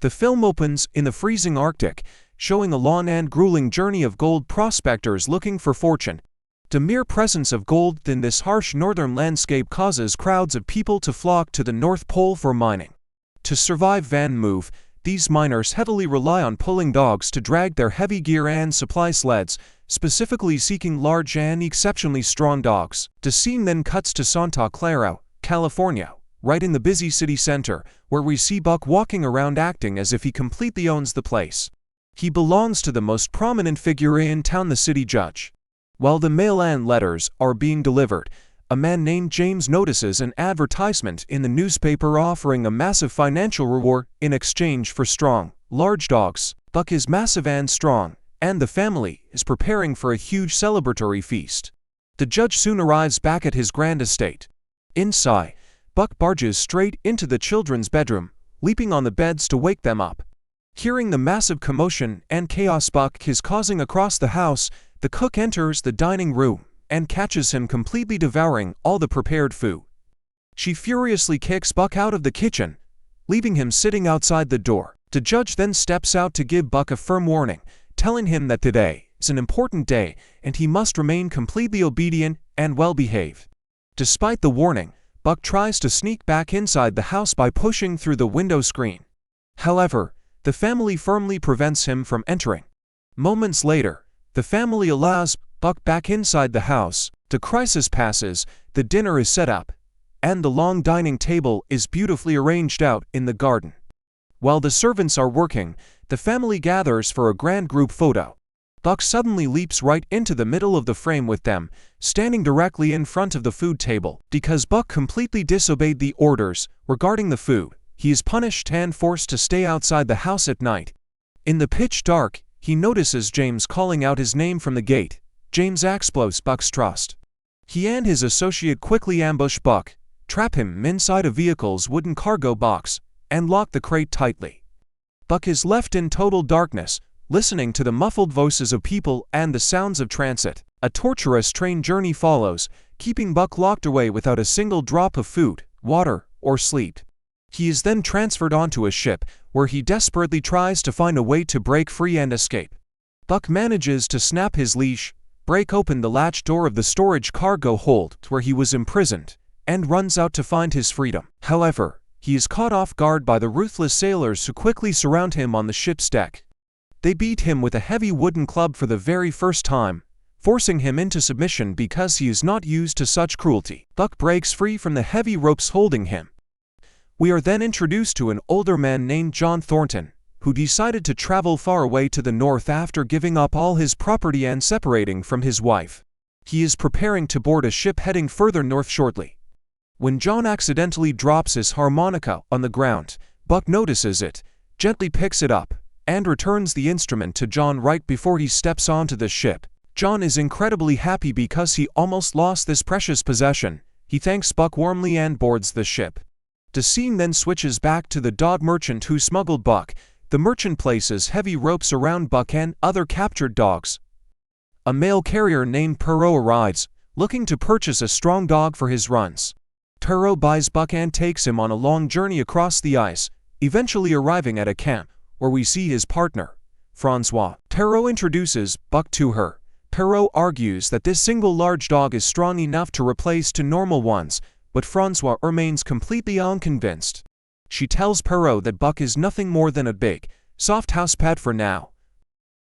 The film opens in the freezing Arctic, showing a long and grueling journey of gold prospectors looking for fortune. The mere presence of gold in this harsh northern landscape causes crowds of people to flock to the North Pole for mining. To survive and move, these miners heavily rely on pulling dogs to drag their heavy gear and supply sleds, specifically seeking large and exceptionally strong dogs. The scene then cuts to Santa Clara, California, right in the busy city center, where we see Buck walking around acting as if he completely owns the place. He belongs to the most prominent figure in town, the city judge. While the mail and letters are being delivered, a man named James notices an advertisement in the newspaper offering a massive financial reward in exchange for strong, large dogs. Buck is massive and strong, and the family is preparing for a huge celebratory feast. The judge soon arrives back at his grand estate. Inside, Buck barges straight into the children's bedroom, leaping on the beds to wake them up. Hearing the massive commotion and chaos Buck is causing across the house, the cook enters the dining room and catches him completely devouring all the prepared food. She furiously kicks Buck out of the kitchen, leaving him sitting outside the door. The judge then steps out to give Buck a firm warning, telling him that today is an important day and he must remain completely obedient and well-behaved. Despite the warning, Buck tries to sneak back inside the house by pushing through the window screen. However, the family firmly prevents him from entering. Moments later, the family allows Buck back inside the house. The crisis passes, the dinner is set up, and the long dining table is beautifully arranged out in the garden. While the servants are working, the family gathers for a grand group photo. Buck suddenly leaps right into the middle of the frame with them, standing directly in front of the food table. Because Buck completely disobeyed the orders regarding the food, he is punished and forced to stay outside the house at night. In the pitch dark, he notices James calling out his name from the gate. James exploits Buck's trust. He and his associate quickly ambush Buck, trap him inside a vehicle's wooden cargo box, and lock the crate tightly. Buck is left in total darkness, listening to the muffled voices of people and the sounds of transit. A torturous train journey follows, keeping Buck locked away without a single drop of food, water, or sleep. He is then transferred onto a ship, where he desperately tries to find a way to break free and escape. Buck manages to snap his leash, break open the latch door of the storage cargo hold where he was imprisoned, and runs out to find his freedom. However, he is caught off guard by the ruthless sailors who quickly surround him on the ship's deck. They beat him with a heavy wooden club for the very first time, forcing him into submission because he is not used to such cruelty. Buck breaks free from the heavy ropes holding him. We are then introduced to an older man named John Thornton, who decided to travel far away to the north after giving up all his property and separating from his wife. He is preparing to board a ship heading further north shortly. When John accidentally drops his harmonica on the ground, Buck notices it, gently picks it up, and returns the instrument to John right before he steps onto the ship. John is incredibly happy because he almost lost this precious possession. He thanks Buck warmly and boards the ship. The scene then switches back to the dog merchant who smuggled Buck. The merchant places heavy ropes around Buck and other captured dogs. A mail carrier named Perrault arrives, looking to purchase a strong dog for his runs. Perrault buys Buck and takes him on a long journey across the ice, eventually arriving at a camp, where we see his partner, Francois. Perrault introduces Buck to her. Perrault argues that this single large dog is strong enough to replace two normal ones, but Francois remains completely unconvinced. She tells Perrault that Buck is nothing more than a big, soft house pet for now.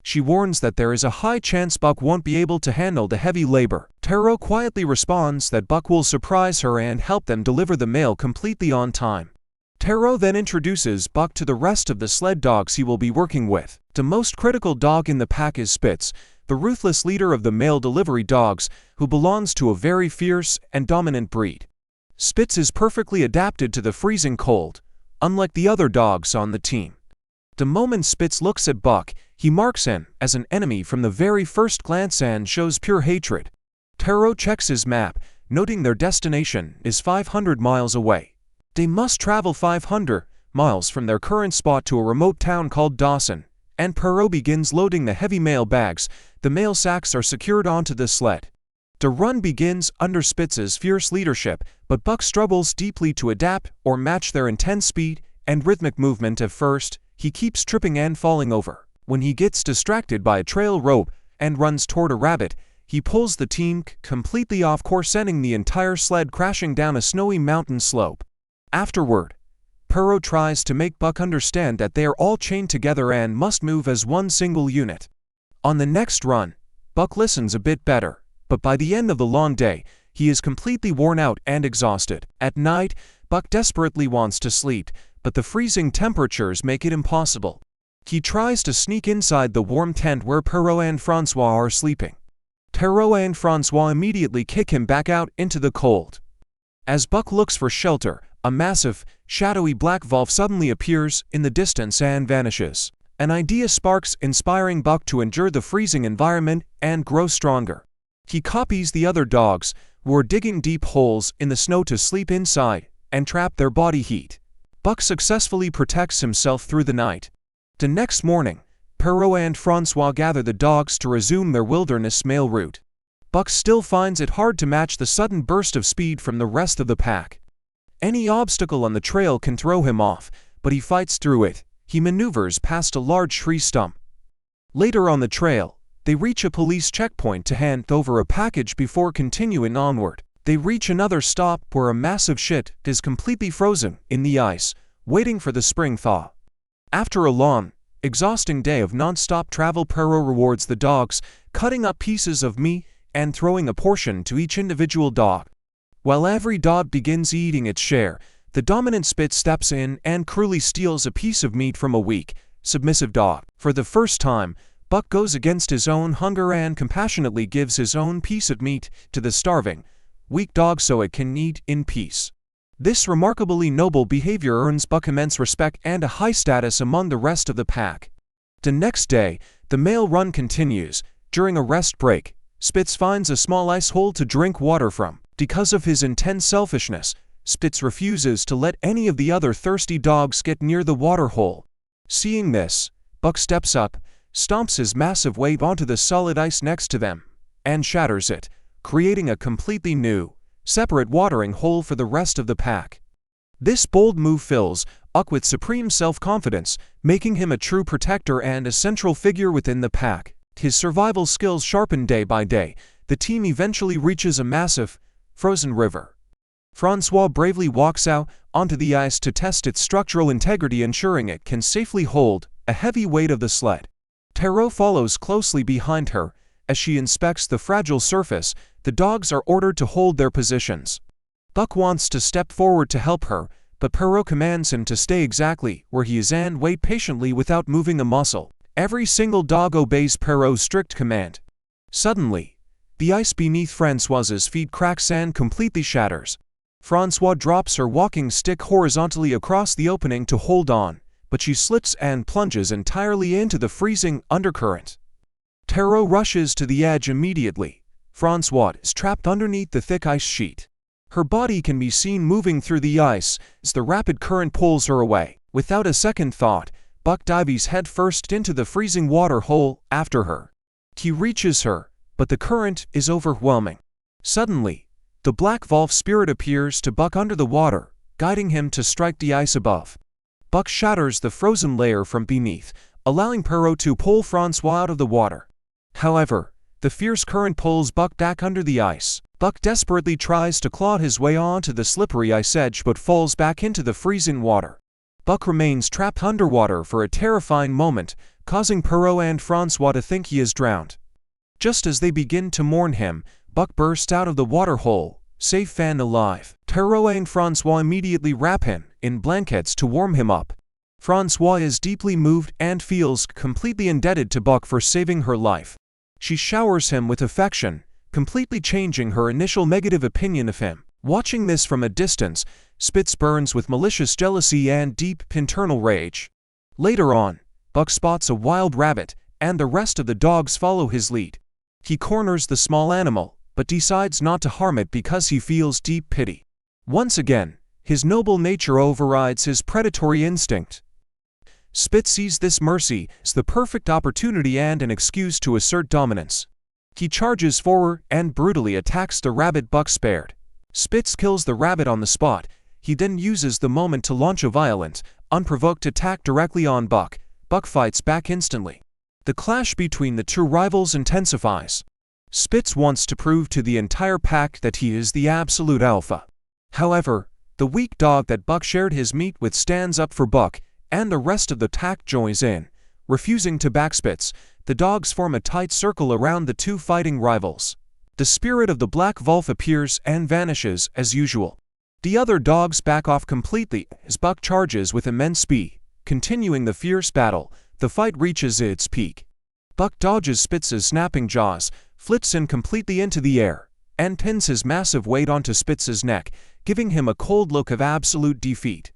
She warns that there is a high chance Buck won't be able to handle the heavy labor. Perrault quietly responds that Buck will surprise her and help them deliver the mail completely on time. Perrault then introduces Buck to the rest of the sled dogs he will be working with. The most critical dog in the pack is Spitz, the ruthless leader of the mail delivery dogs, who belongs to a very fierce and dominant breed. Spitz is perfectly adapted to the freezing cold, unlike the other dogs on the team. The moment Spitz looks at Buck, he marks him as an enemy from the very first glance and shows pure hatred. Perrault checks his map, noting their destination is 500 miles away. They must travel 500 miles from their current spot to a remote town called Dawson, and Perrault begins loading the heavy mail bags. The mail sacks are secured onto the sled. The run begins under Spitz's fierce leadership, but Buck struggles deeply to adapt or match their intense speed and rhythmic movement at first. He keeps tripping and falling over. When he gets distracted by a trail rope and runs toward a rabbit, he pulls the team completely off course, sending the entire sled crashing down a snowy mountain slope. Afterward, Perrault tries to make Buck understand that they are all chained together and must move as one single unit. On the next run, Buck listens a bit better, but by the end of the long day, he is completely worn out and exhausted. At night, Buck desperately wants to sleep, but the freezing temperatures make it impossible. He tries to sneak inside the warm tent where Perrault and Francois are sleeping. Perrault and Francois immediately kick him back out into the cold. As Buck looks for shelter, a massive, shadowy black wolf suddenly appears in the distance and vanishes. An idea sparks, inspiring Buck to endure the freezing environment and grow stronger. He copies the other dogs, who are digging deep holes in the snow to sleep inside and trap their body heat. Buck successfully protects himself through the night. The next morning, Perrault and Francois gather the dogs to resume their wilderness mail route. Buck still finds it hard to match the sudden burst of speed from the rest of the pack. Any obstacle on the trail can throw him off, but he fights through it. He maneuvers past a large tree stump. Later on the trail, they reach a police checkpoint to hand over a package before continuing onward. They reach another stop where a massive shit is completely frozen in the ice, waiting for the spring thaw. After a long, exhausting day of non-stop travel, Perrault rewards the dogs, cutting up pieces of meat and throwing a portion to each individual dog. While every dog begins eating its share, the dominant Spitz steps in and cruelly steals a piece of meat from a weak, submissive dog. For the first time, Buck goes against his own hunger and compassionately gives his own piece of meat to the starving, weak dog so it can eat in peace. This remarkably noble behavior earns Buck immense respect and a high status among the rest of the pack. The next day, the mail run continues. During a rest break, Spitz finds a small ice hole to drink water from. Because of his intense selfishness, Spitz refuses to let any of the other thirsty dogs get near the water hole. Seeing this, Buck steps up, stomps his massive weight onto the solid ice next to them, and shatters it, creating a completely new, separate watering hole for the rest of the pack. This bold move fills Buck with supreme self-confidence, making him a true protector and a central figure within the pack. His survival skills sharpened day by day, the team eventually reaches a massive, frozen river. Francois bravely walks out onto the ice to test its structural integrity, ensuring it can safely hold a heavy weight of the sled. Perrault follows closely behind her. As she inspects the fragile surface, the dogs are ordered to hold their positions. Buck wants to step forward to help her, but Perrault commands him to stay exactly where he is and wait patiently without moving a muscle. Every single dog obeys Perrault's strict command. Suddenly, the ice beneath Francois's feet cracks and completely shatters. Francois drops her walking stick horizontally across the opening to hold on, but she slips and plunges entirely into the freezing undercurrent. Perrault rushes to the edge immediately. Francois is trapped underneath the thick ice sheet. Her body can be seen moving through the ice as the rapid current pulls her away. Without a second thought, Buck dives headfirst into the freezing water hole after her. He reaches her, but the current is overwhelming. Suddenly, the black wolf spirit appears to Buck under the water, guiding him to strike the ice above. Buck shatters the frozen layer from beneath, allowing Perrault to pull Francois out of the water. However, the fierce current pulls Buck back under the ice. Buck desperately tries to claw his way onto the slippery ice edge but falls back into the freezing water. Buck remains trapped underwater for a terrifying moment, causing Perrault and Francois to think he is drowned. Just as they begin to mourn him, Buck bursts out of the water hole, safe and alive. Perrault and Francois immediately wrap him in blankets to warm him up. Francois is deeply moved and feels completely indebted to Buck for saving her life. She showers him with affection, completely changing her initial negative opinion of him. Watching this from a distance, Spitz burns with malicious jealousy and deep internal rage. Later on, Buck spots a wild rabbit, and the rest of the dogs follow his lead. He corners the small animal, but decides not to harm it because he feels deep pity. Once again, his noble nature overrides his predatory instinct. Spitz sees this mercy as the perfect opportunity and an excuse to assert dominance. He charges forward and brutally attacks the rabbit Buck spared. Spitz kills the rabbit on the spot. He then uses the moment to launch a violent, unprovoked attack directly on Buck. Buck fights back instantly. The clash between the two rivals intensifies. Spitz wants to prove to the entire pack that he is the absolute alpha. However, the weak dog that Buck shared his meat with stands up for Buck, and the rest of the pack joins in. Refusing to back Spitz, the dogs form a tight circle around the two fighting rivals. The spirit of the Black Wolf appears and vanishes as usual. The other dogs back off completely as Buck charges with immense speed. Continuing the fierce battle, the fight reaches its peak. Buck dodges Spitz's snapping jaws, flips him completely into the air, and pins his massive weight onto Spitz's neck, giving him a cold look of absolute defeat.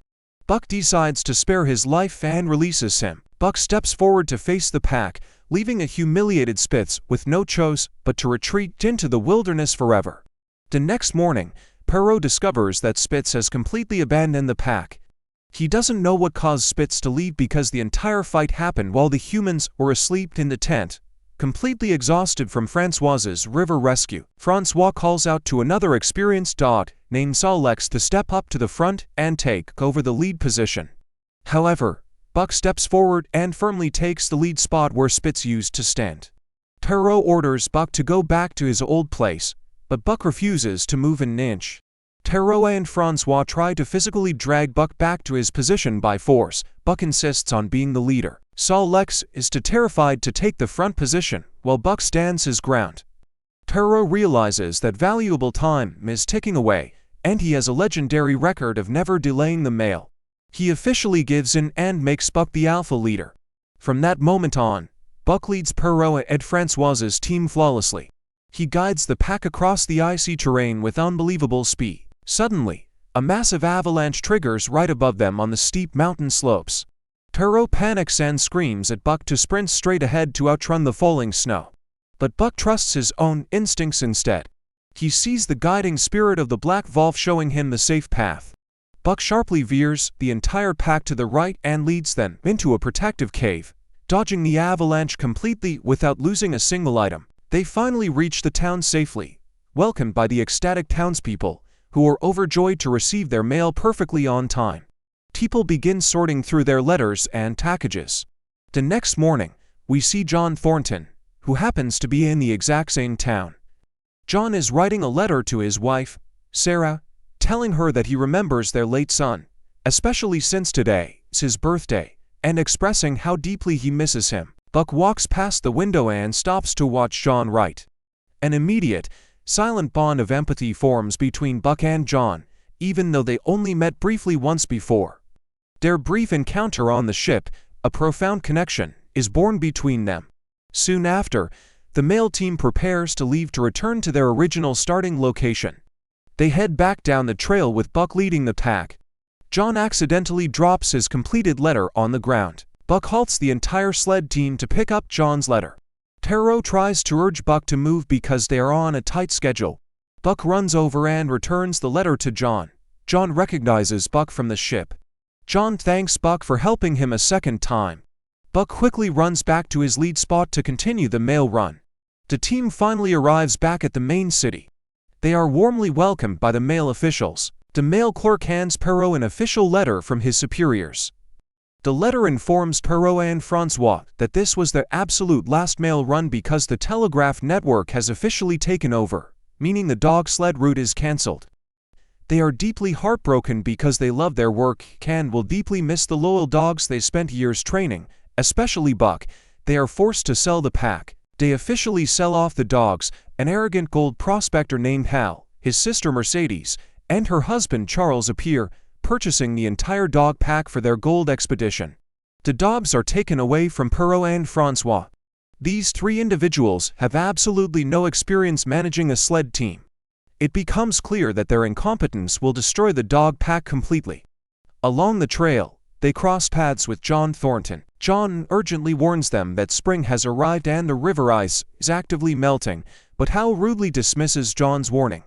Buck decides to spare his life and releases him. Buck steps forward to face the pack, leaving a humiliated Spitz with no choice but to retreat into the wilderness forever. The next morning, Perrault discovers that Spitz has completely abandoned the pack. He doesn't know what caused Spitz to leave because the entire fight happened while the humans were asleep in the tent. Completely exhausted from Francois's river rescue, Francois calls out to another experienced dog named Solex to step up to the front and take over the lead position. However, Buck steps forward and firmly takes the lead spot where Spitz used to stand. Perrault orders Buck to go back to his old place, but Buck refuses to move an inch. Perrault and Francois try to physically drag Buck back to his position by force. Buck insists on being the leader. Solex is too terrified to take the front position, while Buck stands his ground. Perrault realizes that valuable time is ticking away, and he has a legendary record of never delaying the mail. He officially gives in and makes Buck the alpha leader. From that moment on, Buck leads Perrault and Francois's team flawlessly. He guides the pack across the icy terrain with unbelievable speed. Suddenly, a massive avalanche triggers right above them on the steep mountain slopes. Perrault panics and screams at Buck to sprint straight ahead to outrun the falling snow. But Buck trusts his own instincts instead. He sees the guiding spirit of the Black Wolf showing him the safe path. Buck sharply veers the entire pack to the right and leads them into a protective cave, dodging the avalanche completely without losing a single item. They finally reach the town safely, welcomed by the ecstatic townspeople, who are overjoyed to receive their mail perfectly on time. People begin sorting through their letters and packages. The next morning, we see John Thornton, who happens to be in the exact same town. John is writing a letter to his wife, Sarah, telling her that he remembers their late son, especially since today is his birthday, and expressing how deeply he misses him. Buck walks past the window and stops to watch John write. An immediate, silent bond of empathy forms between Buck and John, even though they only met briefly once before. Their brief encounter on the ship, a profound connection, is born between them. Soon after, the mail team prepares to leave to return to their original starting location. They head back down the trail with Buck leading the pack. John accidentally drops his completed letter on the ground. Buck halts the entire sled team to pick up John's letter. Perrault tries to urge Buck to move because they are on a tight schedule. Buck runs over and returns the letter to John. John recognizes Buck from the ship. John thanks Buck for helping him a second time. Buck quickly runs back to his lead spot to continue the mail run. The team finally arrives back at the main city. They are warmly welcomed by the mail officials. The mail clerk hands Perrault an official letter from his superiors. The letter informs Perrault and Francois that this was their absolute last mail run because the telegraph network has officially taken over, meaning the dog sled route is cancelled. They are deeply heartbroken because they love their work and will deeply miss the loyal dogs they spent years training, especially Buck. They are forced to sell the pack. They officially sell off the dogs, an arrogant gold prospector named Hal, his sister Mercedes, and her husband Charles appear, purchasing the entire dog pack for their gold expedition. The dogs are taken away from Perrault and Francois. These three individuals have absolutely no experience managing a sled team. It becomes clear that their incompetence will destroy the dog pack completely. Along the trail, they cross paths with John Thornton. John urgently warns them that spring has arrived and the river ice is actively melting, but Hal rudely dismisses John's warning.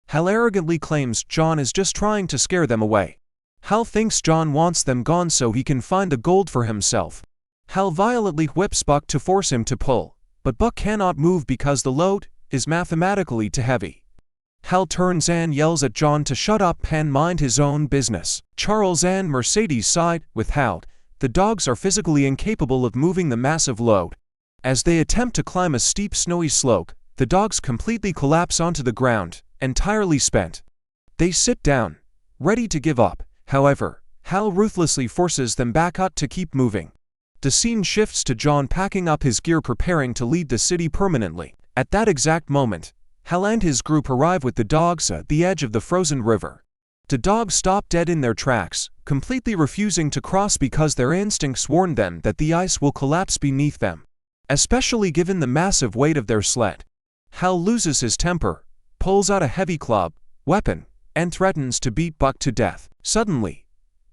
Hal arrogantly claims John is just trying to scare them away. Hal thinks John wants them gone so he can find the gold for himself. Hal violently whips Buck to force him to pull, but Buck cannot move because the load is mathematically too heavy. Hal turns and yells at John to shut up and mind his own business. Charles and Mercedes side with Hal. The dogs are physically incapable of moving the massive load. As they attempt to climb a steep snowy slope, the dogs completely collapse onto the ground, entirely spent. They sit down, ready to give up. However, Hal ruthlessly forces them back up to keep moving. The scene shifts to John packing up his gear, preparing to leave the city permanently. At that exact moment, Hal and his group arrive with the dogs at the edge of the frozen river. The dogs stop dead in their tracks, completely refusing to cross because their instincts warn them that the ice will collapse beneath them, especially given the massive weight of their sled. Hal loses his temper, pulls out a heavy club weapon, and threatens to beat Buck to death. Suddenly,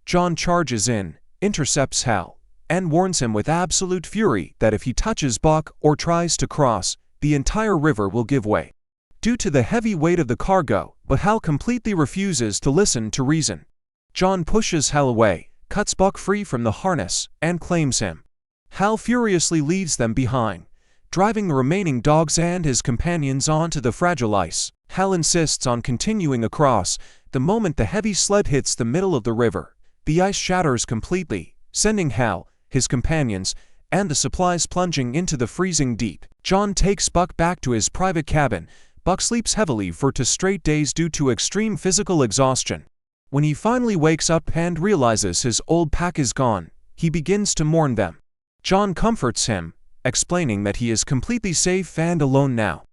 John charges in, intercepts Hal, and warns him with absolute fury that if he touches Buck or tries to cross, the entire river will give way due to the heavy weight of the cargo, but Hal completely refuses to listen to reason. John pushes Hal away, cuts Buck free from the harness, and claims him. Hal furiously leaves them behind, driving the remaining dogs and his companions onto the fragile ice. Hal insists on continuing across. The moment the heavy sled hits the middle of the river, the ice shatters completely, sending Hal, his companions, and the supplies plunging into the freezing deep. John takes Buck back to his private cabin. Buck sleeps heavily for 2 straight days due to extreme physical exhaustion. When he finally wakes up and realizes his old pack is gone, he begins to mourn them. John comforts him, explaining that he is completely safe and alone now.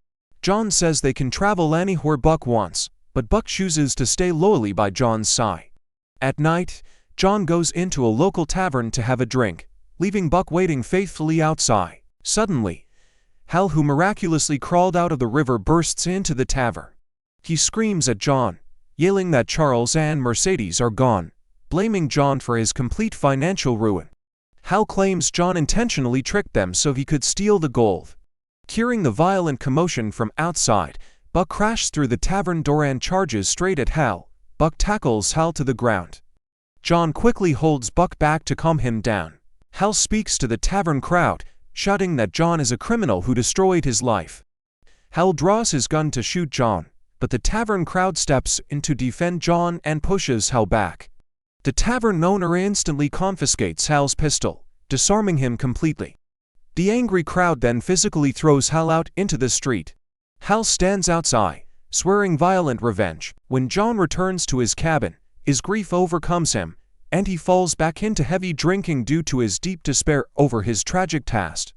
John says they can travel anywhere Buck wants, but Buck chooses to stay loyally by John's side. At night, John goes into a local tavern to have a drink, leaving Buck waiting faithfully outside. Suddenly, Hal, who miraculously crawled out of the river, bursts into the tavern. He screams at John, yelling that Charles and Mercedes are gone, blaming John for his complete financial ruin. Hal claims John intentionally tricked them so he could steal the gold. Hearing the violent commotion from outside, Buck crashes through the tavern door and charges straight at Hal. Buck tackles Hal to the ground. John quickly holds Buck back to calm him down. Hal speaks to the tavern crowd, shouting that John is a criminal who destroyed his life. Hal draws his gun to shoot John, but the tavern crowd steps in to defend John and pushes Hal back. The tavern owner instantly confiscates Hal's pistol, disarming him completely. The angry crowd then physically throws Hal out into the street. Hal stands outside, swearing violent revenge. When John returns to his cabin, his grief overcomes him, and he falls back into heavy drinking due to his deep despair over his tragic past.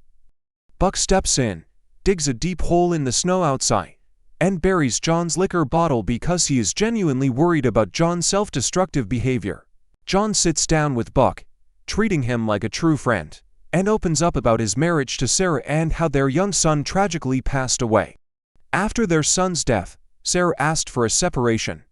Buck steps in, digs a deep hole in the snow outside, and buries John's liquor bottle because he is genuinely worried about John's self-destructive behavior. John sits down with Buck, treating him like a true friend, and opens up about his marriage to Sarah and how their young son tragically passed away. After their son's death, Sarah asked for a separation.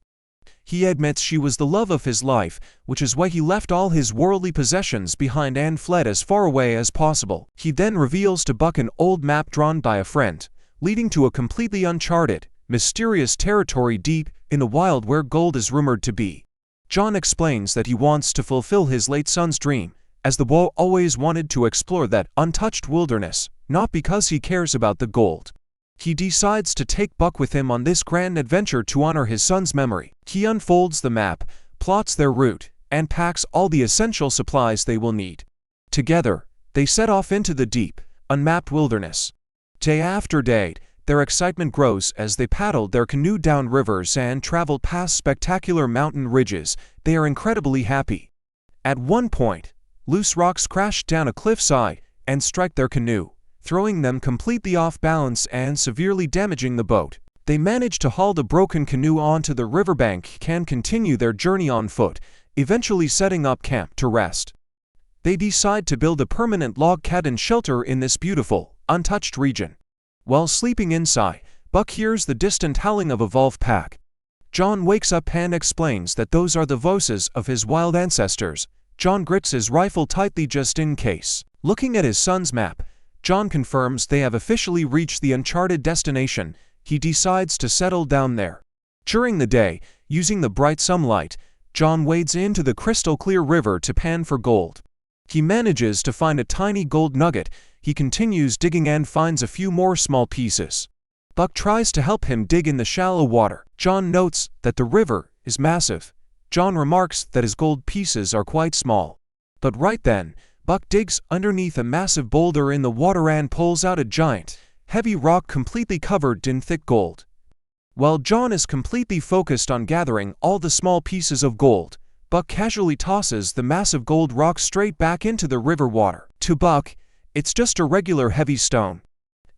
He admits she was the love of his life, which is why he left all his worldly possessions behind and fled as far away as possible. He then reveals to Buck an old map drawn by a friend, leading to a completely uncharted, mysterious territory deep in the wild where gold is rumored to be. John explains that he wants to fulfill his late son's dream, as the boy always wanted to explore that untouched wilderness, not because he cares about the gold. He decides to take Buck with him on this grand adventure to honor his son's memory. He unfolds the map, plots their route, and packs all the essential supplies they will need. Together, they set off into the deep, unmapped wilderness. Day after day, their excitement grows as they paddled their canoe down rivers and traveled past spectacular mountain ridges. They are incredibly happy. At one point, loose rocks crash down a cliffside and strike their canoe, throwing them completely off balance and severely damaging the boat. They manage to haul the broken canoe onto the riverbank and continue their journey on foot, eventually setting up camp to rest. They decide to build a permanent log cabin shelter in this beautiful, untouched region. While sleeping inside, Buck hears the distant howling of a wolf pack. John wakes up and explains that those are the voices of his wild ancestors. John grips his rifle tightly just in case. Looking at his son's map, John confirms they have officially reached the uncharted destination. He decides to settle down there. During the day, using the bright sunlight, John wades into the crystal-clear river to pan for gold. He manages to find a tiny gold nugget. He continues digging and finds a few more small pieces. Buck tries to help him dig in the shallow water. John notes that the river is massive. John remarks that his gold pieces are quite small. But right then, Buck digs underneath a massive boulder in the water and pulls out a giant, heavy rock completely covered in thick gold. While John is completely focused on gathering all the small pieces of gold, Buck casually tosses the massive gold rock straight back into the river water. To Buck, it's just a regular heavy stone.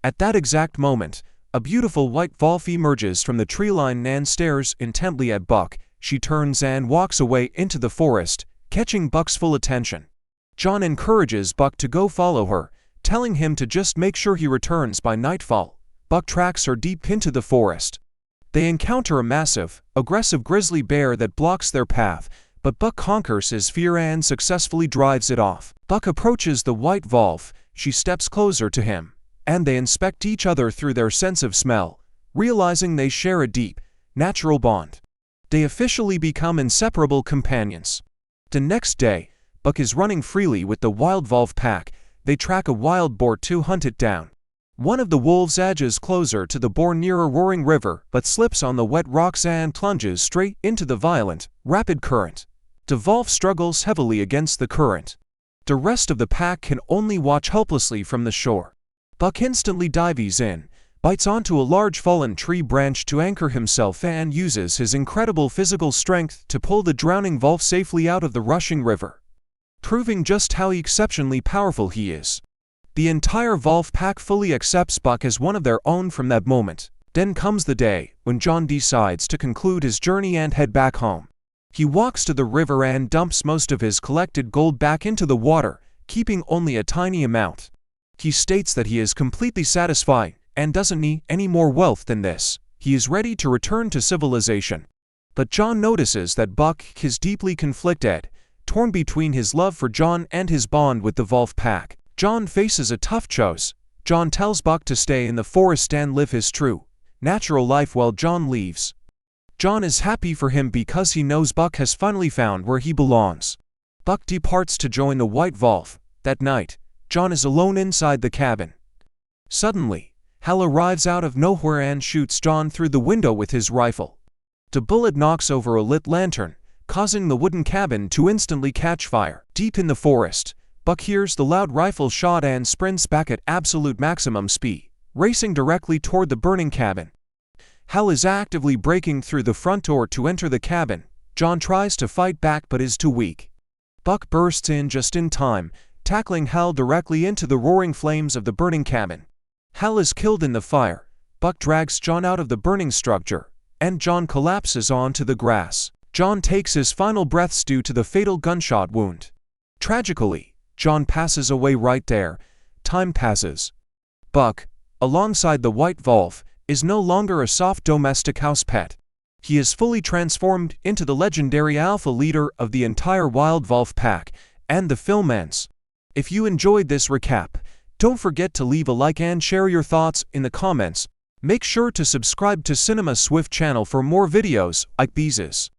At that exact moment, a beautiful white wolf emerges from the tree line and stares intently at Buck. She turns and walks away into the forest, catching Buck's full attention. John encourages Buck to go follow her, telling him to just make sure he returns by nightfall. Buck tracks her deep into the forest. They encounter a massive, aggressive grizzly bear that blocks their path, but Buck conquers his fear and successfully drives it off. Buck approaches the white wolf. She steps closer to him, and they inspect each other through their sense of smell, realizing they share a deep, natural bond. They officially become inseparable companions. The next day, Buck is running freely with the wild wolf pack. They track a wild boar to hunt it down. One of the wolves edges closer to the boar near a roaring river, but slips on the wet rocks and plunges straight into the violent, rapid current. The wolf struggles heavily against the current. The rest of the pack can only watch helplessly from the shore. Buck instantly dives in, bites onto a large fallen tree branch to anchor himself and uses his incredible physical strength to pull the drowning wolf safely out of the rushing river, proving just how exceptionally powerful he is. The entire wolf pack fully accepts Buck as one of their own from that moment. Then comes the day when John decides to conclude his journey and head back home. He walks to the river and dumps most of his collected gold back into the water, keeping only a tiny amount. He states that he is completely satisfied and doesn't need any more wealth than this. He is ready to return to civilization. But John notices that Buck is deeply conflicted, torn between his love for John and his bond with the wolf pack. John faces a tough choice. John tells Buck to stay in the forest and live his true, natural life while John leaves. John is happy for him because he knows Buck has finally found where he belongs. Buck departs to join the white wolf. That night, John is alone inside the cabin. Suddenly, Hal arrives out of nowhere and shoots John through the window with his rifle. The bullet knocks over a lit lantern, causing the wooden cabin to instantly catch fire. Deep in the forest, Buck hears the loud rifle shot and sprints back at absolute maximum speed, racing directly toward the burning cabin. Hal is actively breaking through the front door to enter the cabin. John tries to fight back but is too weak. Buck bursts in just in time, tackling Hal directly into the roaring flames of the burning cabin. Hal is killed in the fire. Buck drags John out of the burning structure, and John collapses onto the grass. John takes his final breaths due to the fatal gunshot wound. Tragically, John passes away right there. Time passes. Buck, alongside the white wolf, is no longer a soft domestic house pet. He is fully transformed into the legendary alpha leader of the entire wild wolf pack, and the film ends. If you enjoyed this recap, don't forget to leave a like and share your thoughts in the comments. Make sure to subscribe to Cinema Swift channel for more videos like these.